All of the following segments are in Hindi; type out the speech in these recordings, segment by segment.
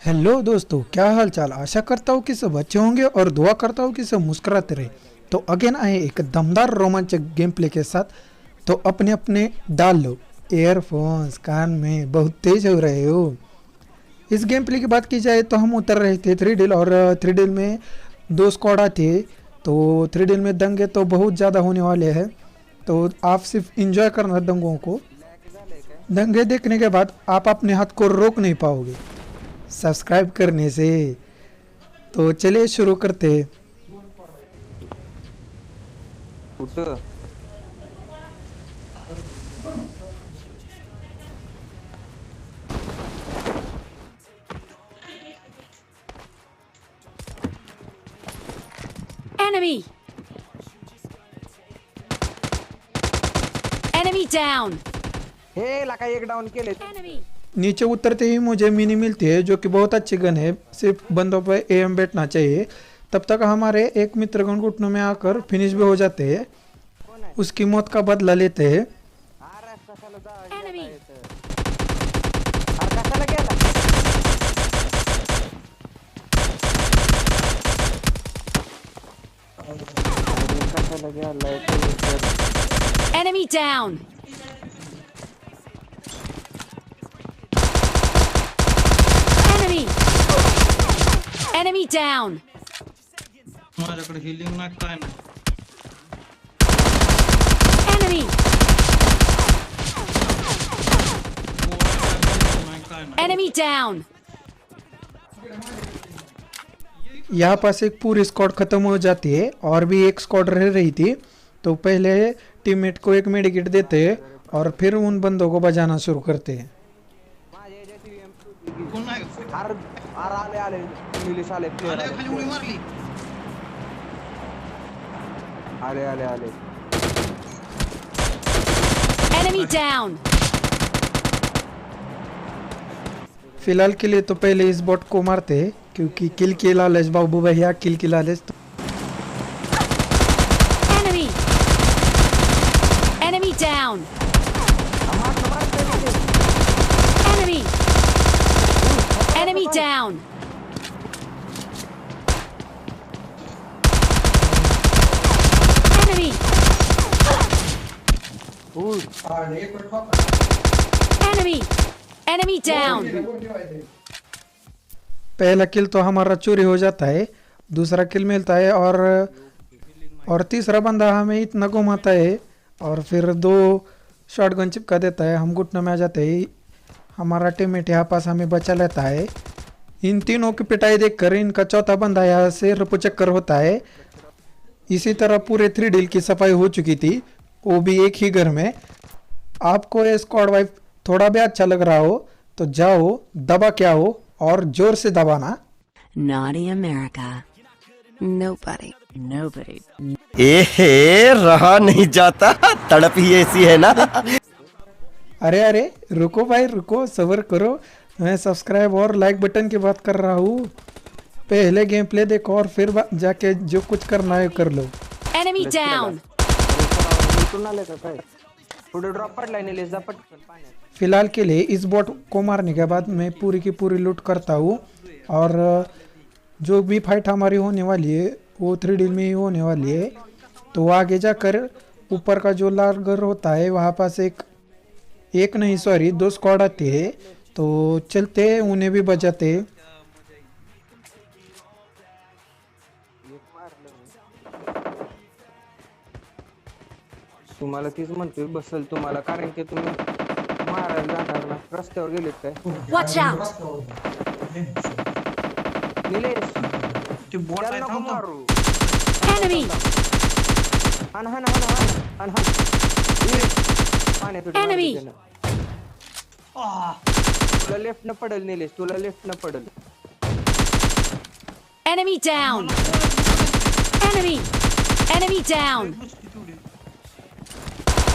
हेलो दोस्तों, क्या हाल चाल। आशा करता हूँ कि सब अच्छे होंगे और दुआ करता हूँ कि सब मुस्कुराते रहे। तो अगेन आए एक दमदार रोमांचक गेम प्ले के साथ। तो अपने अपने डाल लो एयरफोन्स कान में, बहुत तेज हो रहे हो। इस गेम प्ले की बात की जाए तो हम उतर रहे थे थ्री डील, और थ्री डील में दो स्क्वाड थे। तो थ्री डील में दंगे तो बहुत ज़्यादा होने वाले हैं। तो आप सिर्फ इंजॉय करना दंगों को। दंगे देखने के बाद आप अपने हाथ को रोक नहीं पाओगे सब्सक्राइब करने से। तो चलिए शुरू करते हैं। कुठं Enemy! Enemy down! हे लाका एक डाउन केले. Enemy! नीचे उतरते ही मुझे मिनी मिलती है, जो कि बहुत अच्छी गन है। सिर्फ बंदों पर एम बैठना चाहिए। तब तक हमारे एक मित्रगण घुटनों में आकर फिनिश भी हो जाते हैं। कोण आहे? उसकी मौत का बदला लेते हैं। अरे कशाला Enemy! अरे कशाला गेला? अरे कशाला गेलाय तुम्ही तर? Enemy down! Enemy! Enemy down! माझ्याकडे हिलिंग नाही काय नाही. Enemy! नाही काय नाही. Enemy down! यहाँ पास एक पूरी स्क्वाड खत्म हो जाती है और भी एक स्क्वाड रह रही थी। तो पहले टीममेट को एक मेडिकेट देते हैं और फिर उन बंदों को बजाना शुरू करते हैं। माझ्या याच्यात UMP कोण नाही. अरे अरे आले इंग्लिश आले आले खाली उडी मारली. आले आले आले Enemy down! फिलहाल के लिए तो पहले इस बॉट को मारते हैं, क्योंकि किल की लालच बाबू भैया, किल की लालच। तो Enemy! Enemy down! Enemy! Enemy down! Enemy! Enemy! Enemy down! पहला किल तो हमारा चोरी हो जाता है, दूसरा किल मिलता है, और तीसरा बंदा हमें इतना घुमाता है और फिर दो शॉटगन चिपका देता है। हम घुटने में आ जाते हैं। हमारा टीममेट यहाँ पास हमें बचा लेता है। इन तीनों की पिटाई देखकर इनका चौथा बंदा यहाँ से रफू चक्कर होता है। इसी तरह पूरे थ्री डील की सफाई हो चुकी थी, वो भी एक ही घर में। आपको ये स्क्वाड वाइफ थोड़ा भी अच्छा लग रहा हो तो जाओ, दबा क्या हो और जोर से दबाना। Naughty America. Nobody. एहे रहा नहीं जाता, तड़प ही ऐसी है ना. अरे अरे रुको भाई रुको, सब्र करो। मैं सब्सक्राइब और लाइक बटन की बात कर रहा हूँ। पहले गेम प्ले देखो और फिर जाके जो कुछ करना है कर लो। Enemy down! कुठून आले का काय? पुढे ड्रॉप पडलाय निलेश जा पटकन पाण्यात. फिलहाल के लिए इस बॉट को मारने के बाद मैं पूरी की पूरी लूट करता हूँ, और जो भी फाइट हमारी होने वाली है वो थ्री डील में ही होने वाली है। तो आगे जाकर ऊपर का जो लाल घर होता है वहाँ पास एक नहीं सॉरी दो स्क्वाड आते हैं। तो चलते हैं, उन्हें भी बजाते हैं। तुम्हाला तीच म्हणतोय बसल तुम्हाला, कारण की तुम्ही मारायला जाणार ना. रस्त्यावर गेलेत काय Watch out! निलेश? ते बॉट त्याला आहे नको थांब थांब. मारू. Enemy! हाण हाण हाण हाण हाण हाण. पाण्यात उडी मारली Enemy! त्यानं. तुला लेफ्ट न पडल निलेश, तुला लेफ्ट न पडल. Enemy down! Enemy! Enemy down!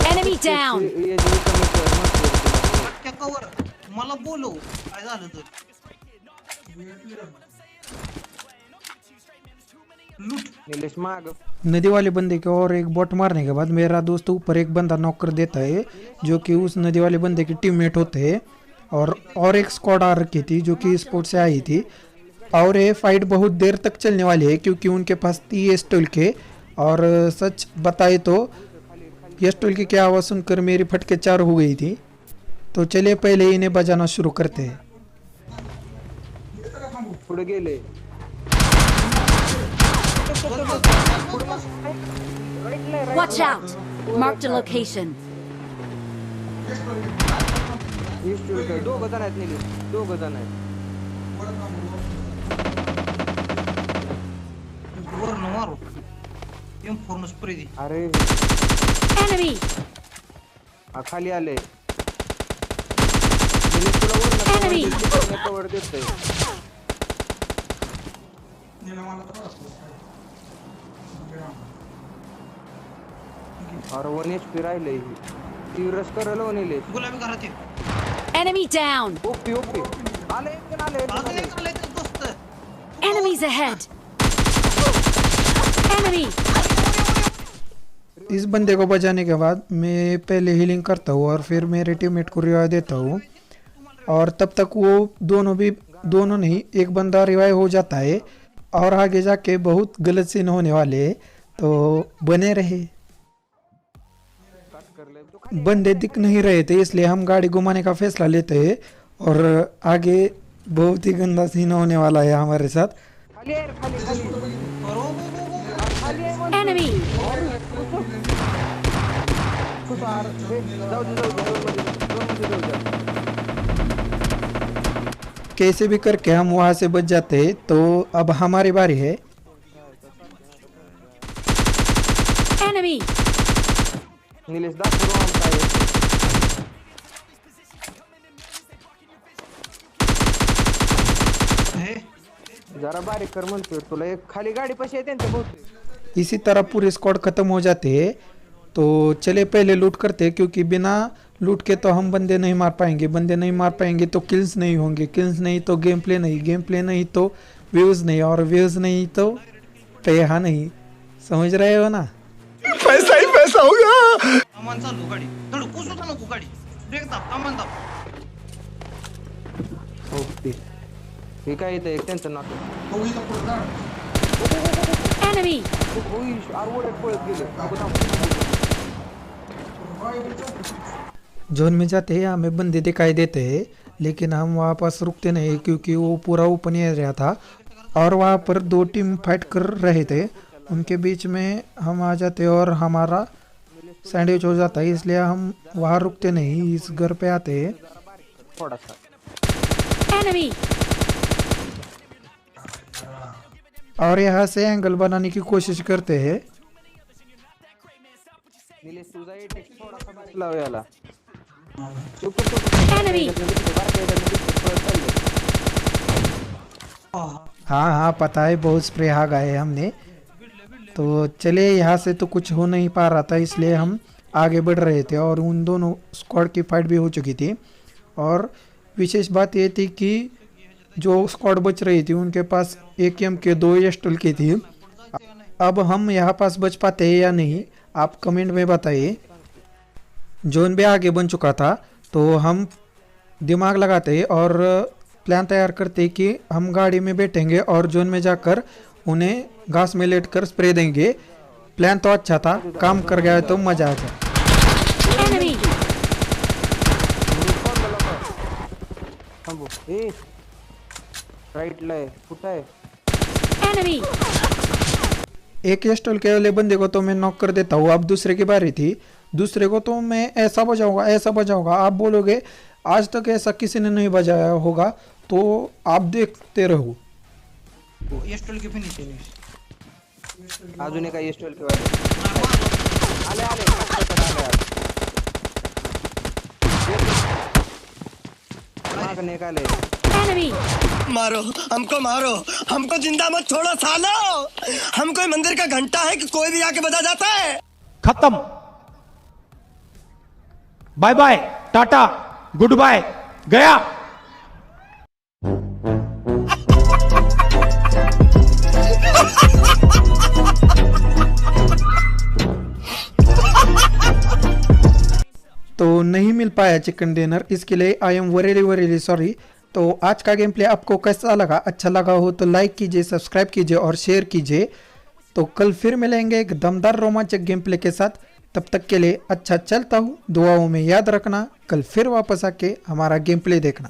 Enemy down! हे जे कमी कर मस्त तुला. त्या कवर मला बोलव काय झालं तर. लूट. निलेश माग. नदी वाले बंदे को और एक बॉट मारने के बाद मेरा दोस्त ऊपर एक बंदा नॉक कर देता है, जो कि उस नदी वाले बंदे के टीममेट होते हैं। और एक स्क्वाड आ रखी थी जो कि स्पोर्ट से आई थी। और ये फाइट बहुत देर तक चलने वाली है क्योंकि उनके पास थी ये स्टोल के। और सच बताए तो ये स्टोल की आवाज़ सुनकर मेरी फटके चार हो गई थी। तो चलिए पहले इन्हें बजाना शुरू करते हैं। पुढे गेले Watch out! Marked a location. दोघं जण आहेत निघे, दोघं जण आहेत. वरनं मारू M4 स्प्रे दे. अरे Enemy! खाली आले. निलेश तुला वरनं Enemy! कवर देतोय. अरे 1 HP राहिलंय. ती रश करल हो निलेश. गुलाबी घरात ये. Enemy down! ओपी ओपी आले आले मला तर एक आलंय ते दोस्त. Enemies ahead! Enemy! इस बंदे को बचाने के बाद मैं पहले हीलिंग करता हूँ और फिर मेरे टीममेट को रिवाइव देता हूँ। और तब तक वो दोनों नहीं, एक बंदा रिवाइव हो जाता है। और आगे जाके बहुत गलत सीन होने वाले हैं, तो बने रहे। बंदे दिख नहीं रहे थे इसलिए हम गाड़ी घुमाने का फैसला लेते हैं। और आगे बहुत ही गंदा सीन होने वाला है हमारे साथ। खाली आहे खाली खाली खाली आहे वन. Enemy! जाऊ दे जाऊ दे. कैसे भी करके हम वहाँ से बच जाते हैं। तो अब हमारी बारी है। Enemy! निलेश दाखव आमचा हे जरा बारीक कर म्हणतोय तुला. एक खाली गाडी पैसे आहे त्यांच्या बहुत. इसी तरह पूरे स्क्वाड खत्म हो जाते हैं। तो चले पहले लूट करते हैं क्योंकि बिना लूट के तो हम बंदे नहीं मार पाएंगे तो किल्स नहीं होंगे, किल्स नहीं तो गेम प्ले नहीं तो व्यूज़ नहीं, और व्यूज़ नहीं तो पैसा नहीं। समझ रहे हो ना? पैसा ही पैसा होगा। सामान चालू गाडी. थोडं पुसू का नको गाडी. ब्रेक दाब, सामान दाब. ओके हे काय इथं एक त्यांचं नाटक. Enemy! होईल आरवड पळत गेले. जोन में जाते हैं हमें बंदे दिखाई देते हैं, लेकिन हम वहाँ पास रुकते नहीं क्योंकि वो पूरा ओपन एरिया था और वहाँ पर दो टीम फाइट कर रहे थे। उनके बीच में हम आ जाते और हमारा सैंडविच हो जाता है, इसलिए हम वहाँ रुकते नहीं, इस घर पे आते हैं। थोडासा Enemy! और यहाँ से एंगल बनाने की कोशिश करते हैं। निलेश तुझा एटेक्स थोडासा बारीक लाव याला. Enemy! हाँ पता है, बहुत स्प्रे आ गए हमने। तो चले यहाँ से तो कुछ हो नहीं पा रहा था, इसलिए हम आगे बढ़ रहे थे और उन दोनों स्क्वाड की फाइट भी हो चुकी थी। और विशेष बात ये थी कि जो स्क्वाड बच रही थी उनके पास AKM के 2 एस्टल की थी। अब हम यहाँ पास बच पाते हैं या नहीं, आप कमेंट में बताइए। जोन भी आगे बन चुका था, तो हम दिमाग लगाते और प्लान तैयार करते कि हम गाड़ी में बैठेंगे और जोन में जाकर उन्हें घास में लेटकर स्प्रे देंगे। प्लान तो अच्छा था, काम कर गया तो मजा आ जाए। Enemy! थांबू. ए राइटला आहे कुठं आहे. Enemy! एक एस्टल के वाले बंदे को तो मैं नॉक कर देता हूँ। अब दूसरे की बारी थी, दूसरे को तो मैं ऐसा बजाऊंगा। आप बोलोगे आज तक ऐसा किसी ने नहीं बजाया होगा, तो आप देखते रहो। एस्टोल की फिनिश. अजून एका एस्टोल किंवा आले आले मागने एक आले. Enemy! मारो हमको जिंदा मत छोड़ो सालो। हम कोई मंदिर का घंटा है कि कोई भी आके बजा जाता है। खत्म। Bye bye, tata, goodbye, गया। तो नहीं मिल पाया चिकन डिनर, इसके लिए आई एम वेरी सॉरी। तो आज का गेम प्ले आपको कैसा लगा? अच्छा लगा हो तो लाइक कीजिए, सब्सक्राइब कीजिए और शेयर कीजिए। तो कल फिर मिलेंगे एक दमदार रोमांचक गेम प्ले के साथ। तब तक के लिए अच्छा चलता हूँ, दुआओं में याद रखना, कल फिर वापस आके हमारा गेम प्ले देखना।